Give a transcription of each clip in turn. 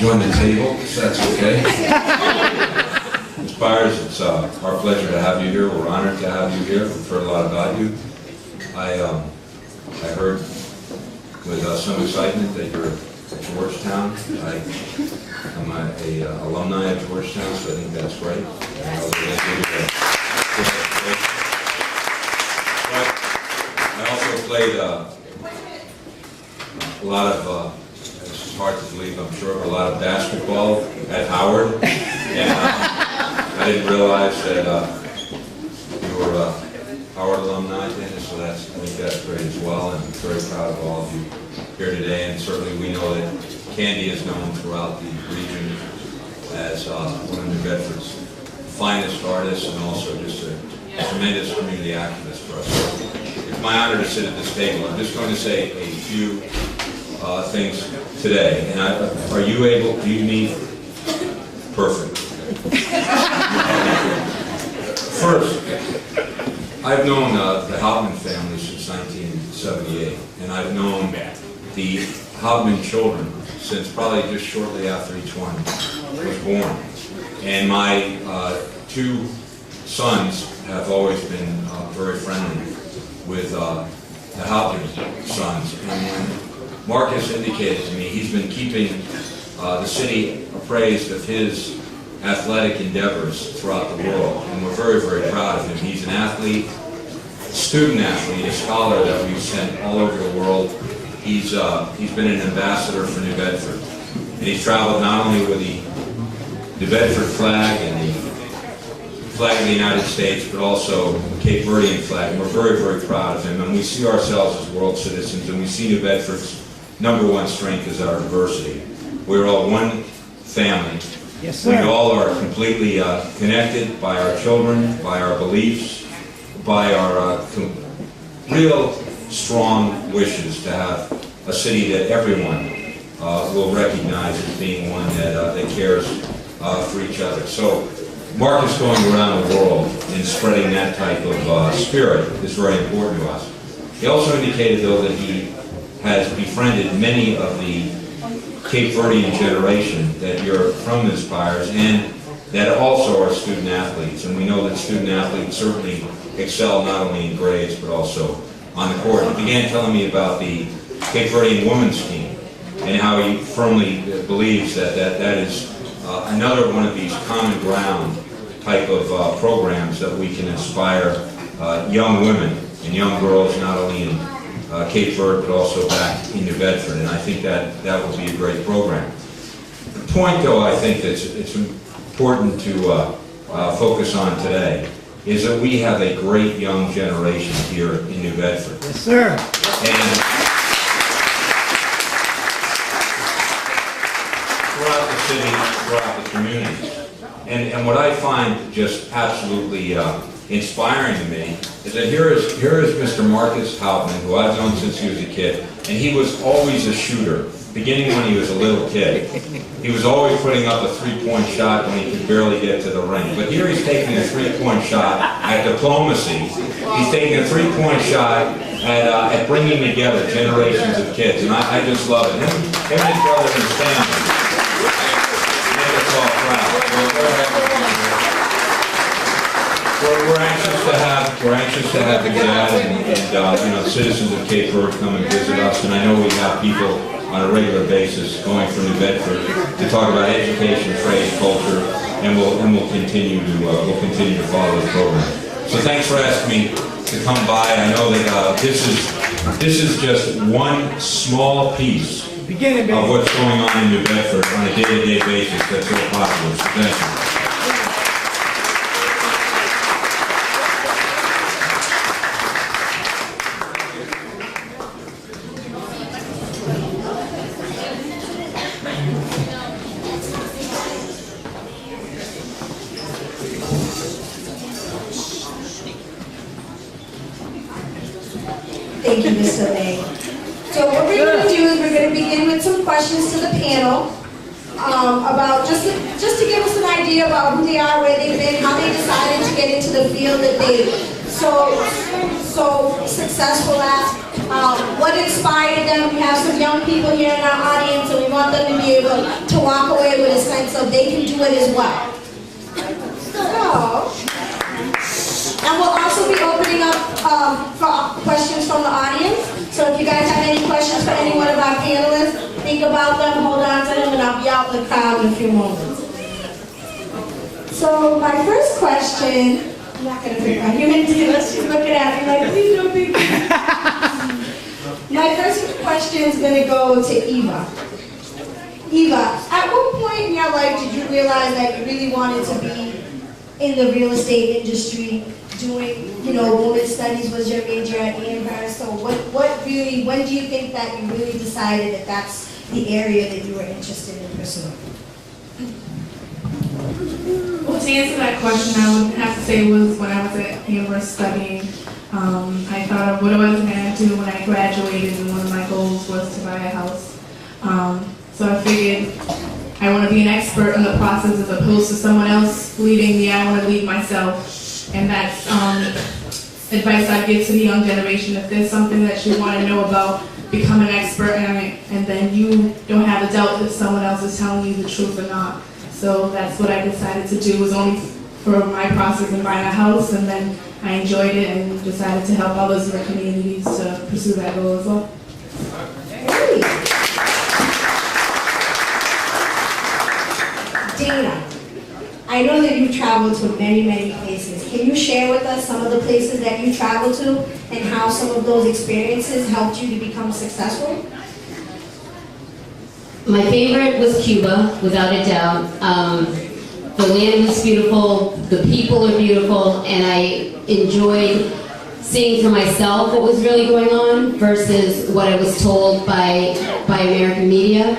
join the table, if that's okay. Spires, it's our pleasure to have you here. We're honored to have you here. We've heard a lot about you. I heard with some excitement that you're at Georgetown. I'm a alumni of Georgetown, so I think that's great. I also played a lot of, this is hard to believe, I'm sure, but a lot of basketball at Howard. And I didn't realize that you were a Howard alumni then, so I think that's great as well. And I'm very proud of all of you here today. And certainly we know that Candy is known throughout the region as one of New Bedford's finest artists and also just a tremendous community activist for us. So it's my honor to sit at this table. I'm just going to say a few things today. And are you able, do you need, perfect. First, I've known the Hauptman family since 1978, and I've known the Hauptman children since probably just shortly after each one was born. And my two sons have always been very friendly with the Hauptman sons. And when Marcus indicated to me, he's been keeping the city appraised of his athletic endeavors throughout the world, and we're very, very proud of him. He's an athlete, student athlete, a scholar that we've sent all over the world. He's been an ambassador for New Bedford, and he's traveled not only with the New Bedford flag and the flag of the United States, but also the Cape Verdean flag, and we're very, very proud of him. And we see ourselves as world citizens, and we see New Bedford's #1 strength is our diversity. We're all one family. Yes, sir. We all are completely connected by our children, by our beliefs, by our real strong wishes to have a city that everyone will recognize as being one that cares for each other. So Marcus going around the world and spreading that type of spirit is very important to us. He also indicated, though, that he has befriended many of the Cape Verdean generation that you're from the Spires, and that also are student athletes. And we know that student athletes certainly excel not only in grades but also on the court. He began telling me about the Cape Verdean women's team and how he firmly believes that is another one of these common ground type of programs that we can inspire young women and young girls not only in Cape Verde, but also back in New Bedford, and I think that will be a great program. The point, though, I think that's it's important to focus on today is that we have a great young generation here in New Bedford. Yes, sir. And throughout the city, throughout the communities. And what I find just absolutely inspiring to me is that here is Mr. Marcus Hauptman, who I've known since he was a kid, and he was always a shooter, beginning when he was a little kid. He was always putting up a three-point shot when he could barely get to the ring. But here he's taking a three-point shot at diplomacy. He's taking a three-point shot at bringing together generations of kids, and I just love it. Him and his brother Stanley make us all proud. We're anxious to have the dad and citizens of Cape Verde come and visit us, and I know we have people on a regular basis going from New Bedford to talk about education, trade, culture, and we'll continue to follow this program. So thanks for asking me to come by. I know that this is just one small piece of what's going on in New Bedford on a day-to-day basis that's so popular. So thank you. Thank you, Ms. Soleil. So what we're going to do is we're going to begin with some questions to the panel about just to give us an idea about who they are, where they've been, how they decided to get into the field that they so successful at? What inspired them? We have some young people here in our audience, and we want them to be able to walk away with a sense of they can do it as well. So, and we'll also be opening up for questions from the audience. So if you guys have any questions for any one of our panelists, think about them, hold on to them, and I'll be out in the crowd in a few moments. So my first question, I'm not going to pick on you, let's just look at me like, please don't pick me. My first question is going to go to Eva. Eva, at what point in your life did you realize that you really wanted to be in the real estate industry, doing, women's studies was your major at Amherst? So what really, when do you think that you really decided that that's the area that you were interested in pursuing? Well, to answer that question, I would have to say was when I was at Amherst studying. I thought of what I was going to do when I graduated, and one of my goals was to buy a house. So I figured I want to be an expert in the process as opposed to someone else leading me. I want to lead myself. And that's advice I give to the young generation. If there's something that you want to know about, become an expert in it, and then you don't have a doubt if someone else is telling you the truth or not. So that's what I decided to do, was only for my process in buying a house, and then I enjoyed it and decided to help others in the communities to pursue that goal as well. Dana, I know that you traveled to many, many places. Can you share with us some of the places that you traveled to and how some of those experiences helped you to become successful? My favorite was Cuba, without a doubt. The land was beautiful, the people are beautiful, and I enjoyed seeing for myself what was really going on versus what I was told by American media.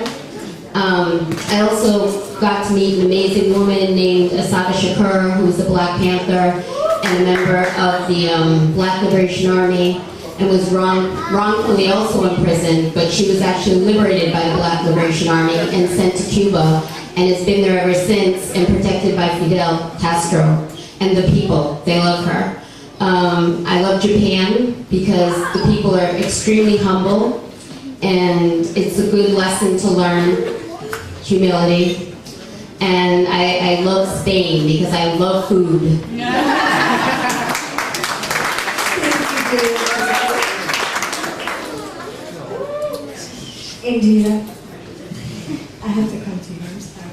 I also got to meet an amazing woman named Assata Shakur, who was a Black Panther and a member of the Black Liberation Army, and was wrongfully also imprisoned, but she was actually liberated by the Black Liberation Army and sent to Cuba, and has been there ever since and protected by Fidel Castro and the people. They love her. I love Japan because the people are extremely humble, and it's a good lesson to learn humility. And I love Spain because I love food. India, I have to come to you, I'm sorry.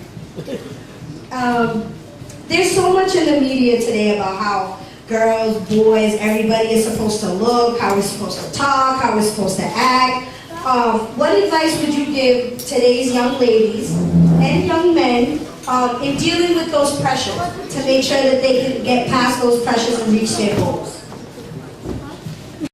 There's so much in the media today about how girls, boys, everybody is supposed to look, how we're supposed to talk, how we're supposed to act. What advice would you give today's young ladies and young men in dealing with those pressures to make sure that they can get past those pressures and reach their goals?